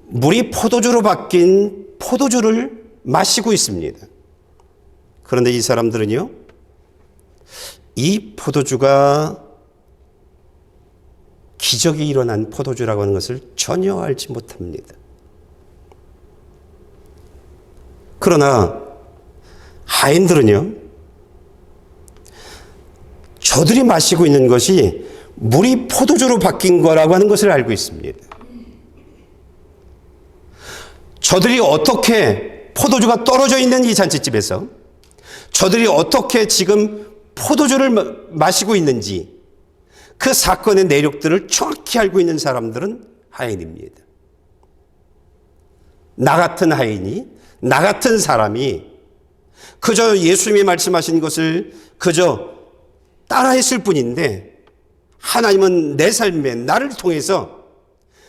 물이 포도주로 바뀐 포도주를 마시고 있습니다. 그런데 이 사람들은요, 이 포도주가 기적이 일어난 포도주라고 하는 것을 전혀 알지 못합니다. 그러나 하인들은요, 저들이 마시고 있는 것이 물이 포도주로 바뀐 거라고 하는 것을 알고 있습니다. 저들이 어떻게 포도주가 떨어져 있는 이 잔치집에서 저들이 어떻게 지금 포도주를 마시고 있는지 그 사건의 내력들을 정확히 알고 있는 사람들은 하인입니다. 나 같은 하인이, 나 같은 사람이 그저 예수님이 말씀하신 것을 그저 따라했을 뿐인데, 하나님은 내 삶에 나를 통해서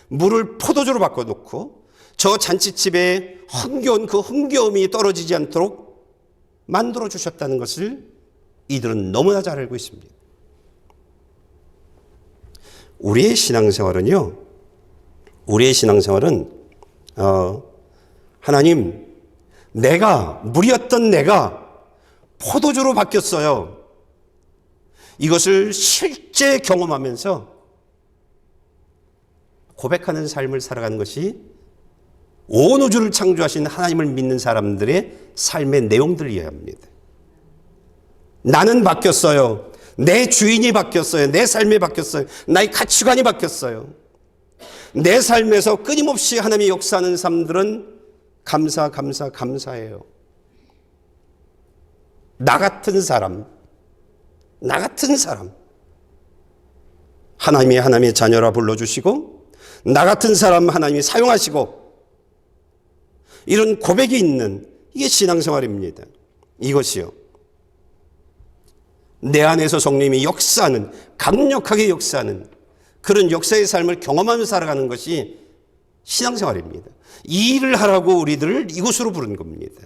물을 포도주로 바꿔놓고 저 잔치집에 흥겨운 그 흥겨움이 떨어지지 않도록 만들어 주셨다는 것을 이들은 너무나 잘 알고 있습니다. 우리의 신앙생활은요, 우리의 신앙생활은 하나님, 내가 물이었던 내가 포도주로 바뀌었어요. 이것을 실제 경험하면서 고백하는 삶을 살아가는 것이 온 우주를 창조하신 하나님을 믿는 사람들의 삶의 내용들이어야 합니다. 나는 바뀌었어요. 내 주인이 바뀌었어요. 내 삶이 바뀌었어요. 나의 가치관이 바뀌었어요. 내 삶에서 끊임없이 하나님의 역사하는 삶들은 감사해요. 나 같은 사람, 하나님의 자녀라 불러주시고, 나 같은 사람 하나님이 사용하시고, 이런 고백이 있는, 이게 신앙생활입니다. 이것이요, 내 안에서 성령님이 역사하는, 강력하게 역사하는 그런 역사의 삶을 경험하며 살아가는 것이 신앙생활입니다. 이 일을 하라고 우리들을 이곳으로 부른 겁니다.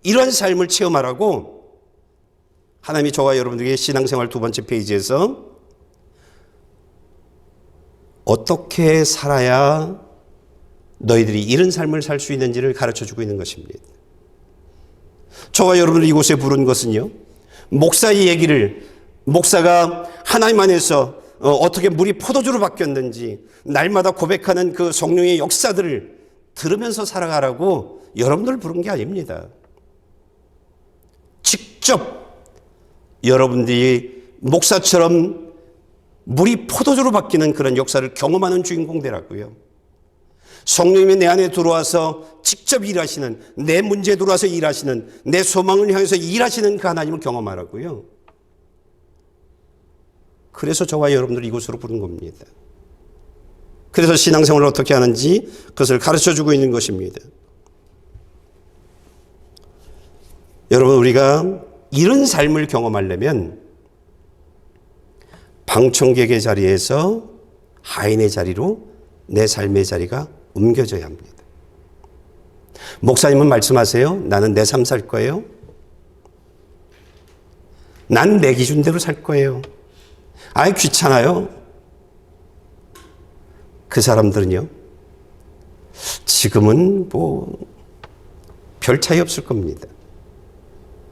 이런 삶을 체험하라고 하나님이 저와 여러분들에게 신앙생활 2번째 페이지에서 어떻게 살아야 너희들이 이런 삶을 살 수 있는지를 가르쳐주고 있는 것입니다. 저와 여러분을 이곳에 부른 것은요, 목사의 얘기를, 목사가 하나님 안에서 어떻게 물이 포도주로 바뀌었는지 날마다 고백하는 그 성령의 역사들을 들으면서 살아가라고 여러분들 부른 게 아닙니다. 직접 여러분들이 목사처럼 물이 포도주로 바뀌는 그런 역사를 경험하는 주인공 되라고요. 성령님이 내 안에 들어와서 직접 일하시는, 내 문제에 들어와서 일하시는, 내 소망을 향해서 일하시는 그 하나님을 경험하라고요. 그래서 저와 여러분들 이곳으로 부른 겁니다. 그래서 신앙생활을 어떻게 하는지 그것을 가르쳐주고 있는 것입니다. 여러분, 우리가 이런 삶을 경험하려면 방청객의 자리에서 하인의 자리로 내 삶의 자리가 옮겨져야 합니다. 목사님은 말씀하세요. 나는 내 삶 살 거예요. 난 내 기준대로 살 거예요. 아이 귀찮아요. 그 사람들은요, 지금은 뭐 별 차이 없을 겁니다.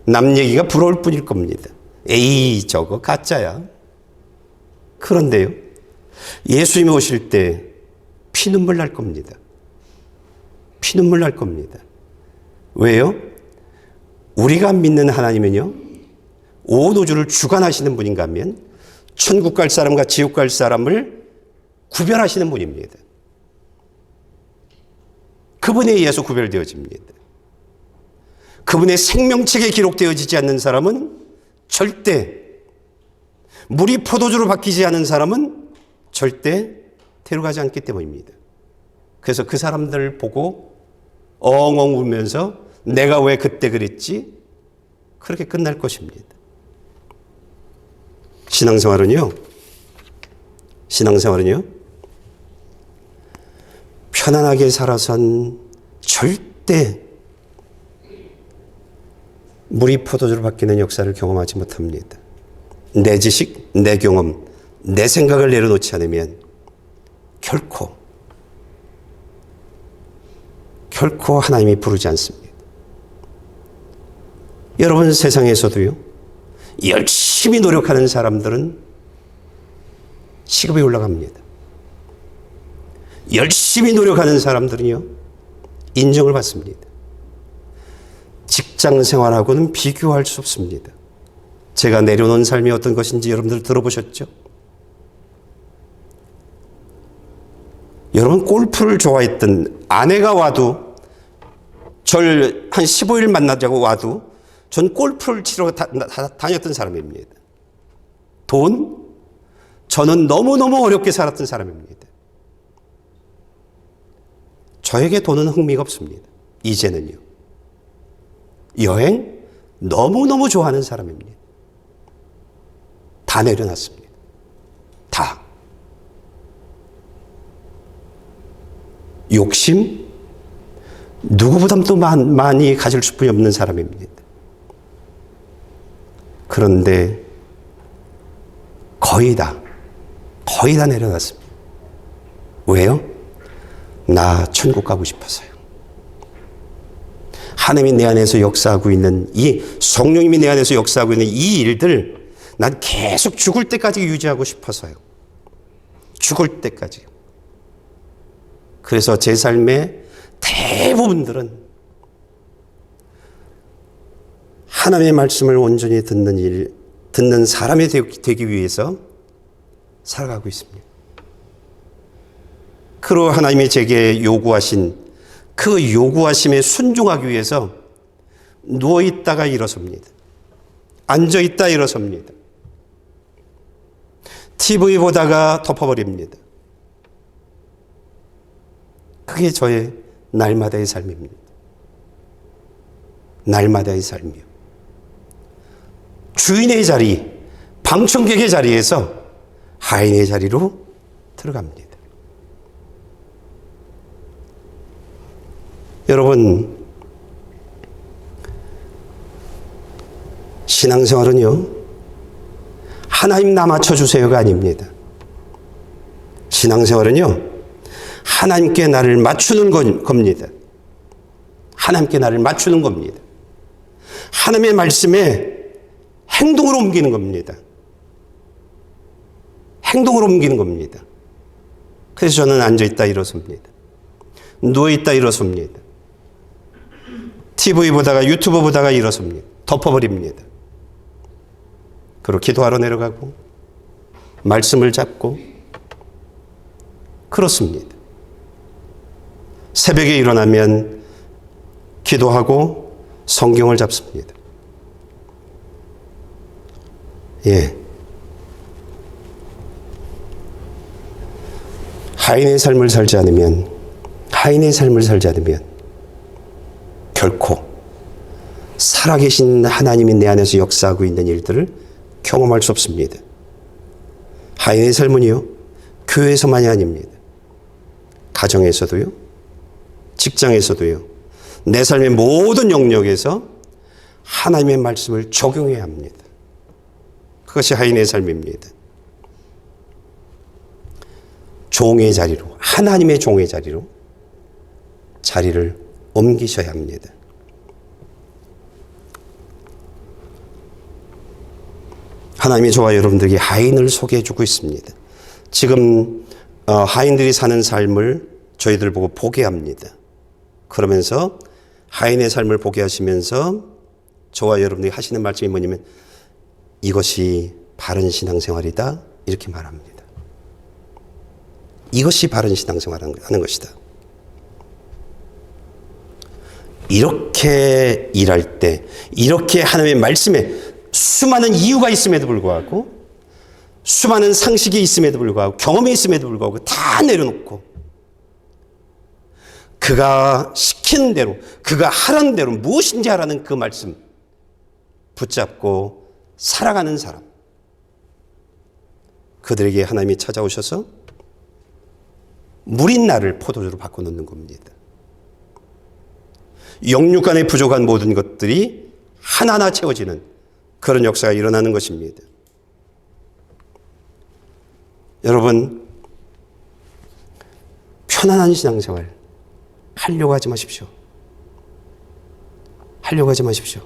남 얘기가 부러울 뿐일 겁니다. 에이, 저거 가짜야. 그런데요, 예수님이 오실 때 피눈물 날 겁니다. 피눈물 날 겁니다. 왜요? 우리가 믿는 하나님은요, 온 우주를 주관하시는 분인가 하면 천국 갈 사람과 지옥 갈 사람을 구별하시는 분입니다. 그분에 의해서 구별되어집니다. 그분의 생명책에 기록되어지지 않는 사람은 절대, 물이 포도주로 바뀌지 않은 사람은 절대 데려가지 않기 때문입니다. 그래서 그 사람들을 보고 엉엉 울면서 내가 왜 그때 그랬지? 그렇게 끝날 것입니다. 신앙생활은요, 편안하게 살아선 절대 물이 포도주로 바뀌는 역사를 경험하지 못합니다. 내 지식, 내 경험, 내 생각을 내려놓지 않으면 결코 하나님이 부르지 않습니다. 여러분, 세상에서도요, 열심히 노력하는 사람들은 시급이 올라갑니다. 열심히 노력하는 사람들은요, 인정을 받습니다. 직장 생활하고는 비교할 수 없습니다. 제가 내려놓은 삶이 어떤 것인지 여러분들 들어보셨죠? 여러분, 골프를 좋아했던 아내가 와도 절 한 15일 만나자고 와도 전 골프를 치러 다녔던 사람입니다. 저는 너무너무 어렵게 살았던 사람입니다. 저에게 돈은 흥미가 없습니다. 이제는요. 여행 너무너무 좋아하는 사람입니다. 다 내려놨습니다. 다. 욕심 누구보다도 많이 가질 수뿐이 없는 사람입니다. 그런데 거의 다 내려놨습니다. 왜요? 나 천국 가고 싶어서요. 하나님이 내 안에서 역사하고 있는 성령님이 내 안에서 역사하고 있는 이 일들, 난 계속 죽을 때까지 유지하고 싶어서요. 죽을 때까지요. 그래서 제 삶의 대부분들은 하나님의 말씀을 온전히 듣는 사람이 되기 위해서 살아가고 있습니다. 그리고 하나님이 제게 요구하신 그 요구하심에 순종하기 위해서 누워있다가 일어섭니다. 앉아있다 일어섭니다. TV 보다가 덮어버립니다. 그게 저의 날마다의 삶입니다. 날마다의 삶이요. 주인의 자리, 방청객의 자리에서 하인의 자리로 들어갑니다. 여러분, 신앙생활은요, 하나님 나 맞춰주세요가 아닙니다. 신앙생활은요, 하나님께 나를 맞추는 겁니다. 하나님께 나를 맞추는 겁니다. 하나님의 말씀에 행동으로 옮기는 겁니다. 행동으로 옮기는 겁니다. 그래서 저는 앉아있다 일어섭니다. 누워있다 일어섭니다. TV 보다가 유튜브 보다가 일어섭니다. 덮어버립니다. 그리고 기도하러 내려가고 말씀을 잡고 그렇습니다. 새벽에 일어나면 기도하고 성경을 잡습니다. 예. 하인의 삶을 살지 않으면 결코 살아계신 하나님이 내 안에서 역사하고 있는 일들을 경험할 수 없습니다. 하인의 삶은요, 교회에서만이 아닙니다. 가정에서도요, 직장에서도요, 내 삶의 모든 영역에서 하나님의 말씀을 적용해야 합니다. 그것이 하인의 삶입니다. 종의 자리로, 하나님의 종의 자리로 자리를 옮기셔야 합니다. 하나님이 저와 여러분들에게 하인을 소개해 주고 있습니다. 지금 하인들이 사는 삶을 저희들 보고 보게 합니다. 그러면서 하인의 삶을 보게 하시면서 저와 여러분들이 하시는 말씀이 뭐냐면 이것이 바른 신앙생활이다 이렇게 말합니다. 이것이 바른 신앙생활을 하는 것이다. 이렇게 일할 때, 이렇게 하나님의 말씀에 수많은 이유가 있음에도 불구하고, 수많은 상식이 있음에도 불구하고, 경험이 있음에도 불구하고 다 내려놓고 그가 시키는 대로, 그가 하라는 대로 무엇인지 하라는 그 말씀 붙잡고 살아가는 사람, 그들에게 하나님이 찾아오셔서 무린 나를 포도주로 바꿔놓는 겁니다. 영육간에 부족한 모든 것들이 하나하나 채워지는 그런 역사가 일어나는 것입니다. 여러분, 편안한 신앙생활 하려고 하지 마십시오. 하려고 하지 마십시오.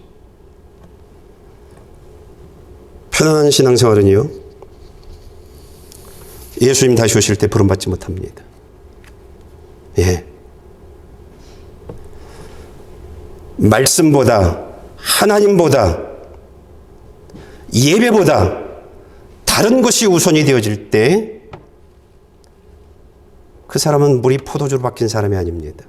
편안한 신앙생활은요, 예수님 다시 오실 때 부름받지 못합니다. 예. 말씀보다, 하나님보다, 예배보다 다른 것이 우선이 되어질 때 그 사람은 물이 포도주로 바뀐 사람이 아닙니다.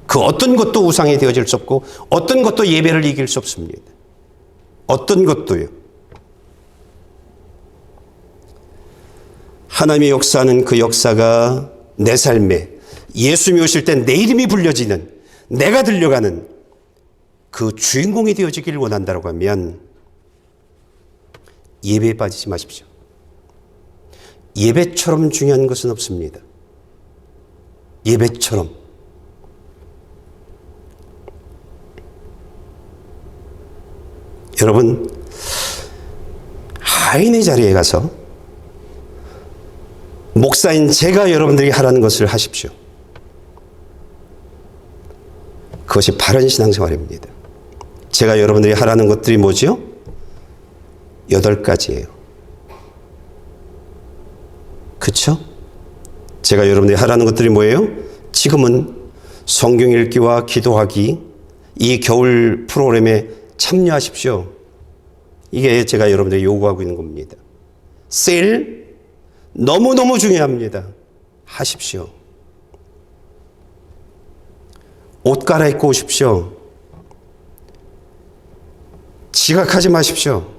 그 어떤 것도 우상이 되어질 수 없고 어떤 것도 예배를 이길 수 없습니다. 어떤 것도요. 하나님의 역사는 그 역사가 내 삶에 예수님이 오실 때 내 이름이 불려지는, 내가 들려가는 그 주인공이 되어지기를 원한다고 하면 예배에 빠지지 마십시오. 예배처럼 중요한 것은 없습니다. 예배처럼. 여러분, 하인의 자리에 가서 목사인 제가 여러분들이 하라는 것을 하십시오. 그것이 바른 신앙생활입니다. 제가 여러분들이 하라는 것들이 뭐죠? 8가지예요. 그렇죠? 제가 여러분들이 하라는 것들이 뭐예요? 지금은 성경 읽기와 기도하기, 이 겨울 프로그램에 참여하십시오. 이게 제가 여러분들이 요구하고 있는 겁니다. 세일 너무너무 중요합니다. 하십시오. 옷 갈아입고 오십시오. 지각하지 마십시오.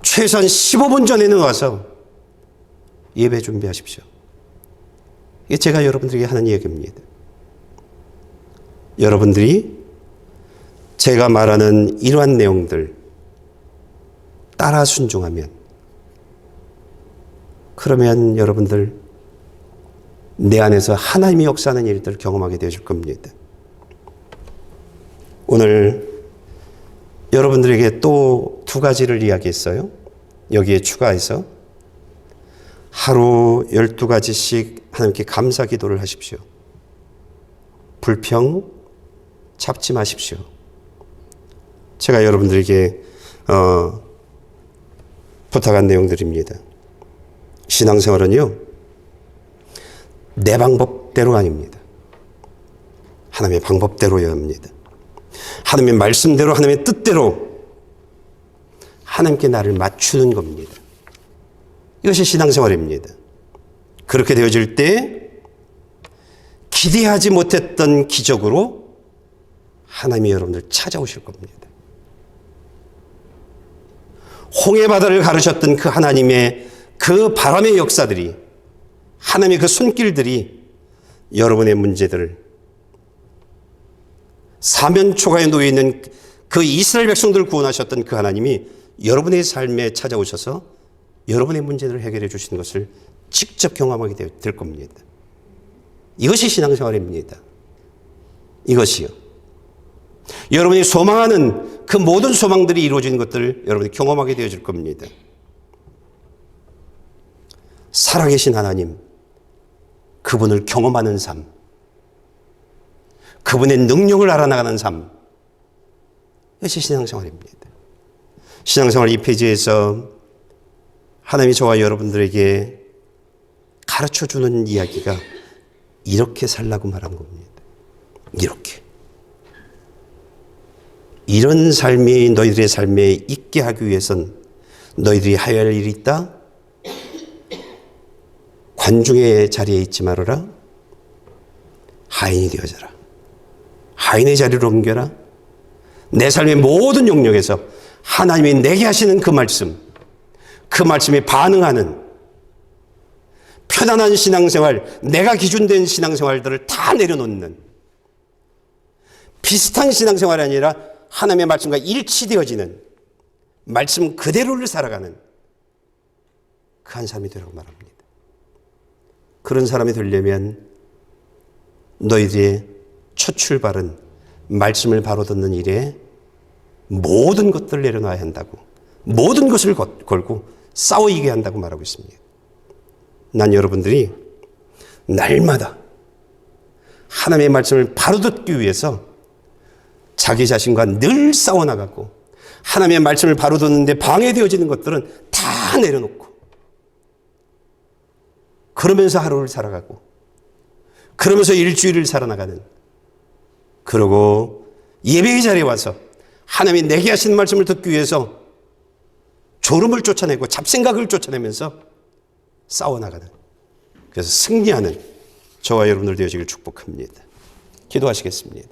최소한 15분 전에는 와서 예배 준비하십시오. 이게 제가 여러분들에게 하는 얘기입니다. 여러분들이 제가 말하는 이러한 내용들 따라 순종하면, 그러면 여러분들 내 안에서 하나님이 역사하는 일들을 경험하게 되실 겁니다. 오늘 여러분들에게 또 2가지를 이야기했어요. 여기에 추가해서 하루 12가지씩 하나님께 감사 기도를 하십시오. 불평 잡지 마십시오. 제가 여러분들에게 부탁한 내용들입니다. 신앙생활은요, 내 방법대로가 아닙니다. 하나님의 방법대로여야 합니다. 하나님의 말씀대로, 하나님의 뜻대로 하나님께 나를 맞추는 겁니다. 이것이 신앙생활입니다. 그렇게 되어질 때 기대하지 못했던 기적으로 하나님이 여러분들 찾아오실 겁니다. 홍해바다를 가르셨던 그 하나님의 그 바람의 역사들이, 하나님의 그 손길들이 여러분의 문제들을, 사면초가에 놓여있는 그 이스라엘 백성들을 구원하셨던 그 하나님이 여러분의 삶에 찾아오셔서 여러분의 문제들을 해결해 주시는 것을 직접 경험하게 될 겁니다. 이것이 신앙생활입니다. 이것이요. 여러분이 소망하는 그 모든 소망들이 이루어지는 것들을 여러분이 경험하게 되어질 겁니다. 살아계신 하나님, 그분을 경험하는 삶, 그분의 능력을 알아나가는 삶, 이것이 신앙생활입니다. 신앙생활 2페이지에서 하나님이 저와 여러분들에게 가르쳐주는 이야기가 이렇게 살라고 말한 겁니다. 이렇게. 이런 삶이 너희들의 삶에 있게 하기 위해선 너희들이 해야 할 일이 있다. 관중의 자리에 있지 말아라. 하인이 되어져라. 하인의 자리로 옮겨라. 내 삶의 모든 영역에서 하나님이 내게 하시는 그 말씀에 반응하는 편안한 신앙생활, 내가 기준된 신앙생활들을 다 내려놓는 비슷한 신앙생활이 아니라 하나님의 말씀과 일치되어지는 말씀 그대로를 살아가는 그 한 사람이 되라고 말합니다. 그런 사람이 되려면 너희들의 첫 출발은 말씀을 바로 듣는 일에 모든 것들을 내려놔야 한다고, 모든 것을 걸고 싸워 이기게 한다고 말하고 있습니다. 난 여러분들이 날마다 하나님의 말씀을 바로 듣기 위해서 자기 자신과 늘 싸워나가고, 하나님의 말씀을 바로 듣는데 방해되어지는 것들은 다 내려놓고, 그러면서 하루를 살아가고, 그러면서 일주일을 살아나가는, 그러고 예배의 자리에 와서 하나님이 내게 하시는 말씀을 듣기 위해서 졸음을 쫓아내고 잡생각을 쫓아내면서 싸워나가는, 그래서 승리하는 저와 여러분들 되어지길 축복합니다. 기도하시겠습니다.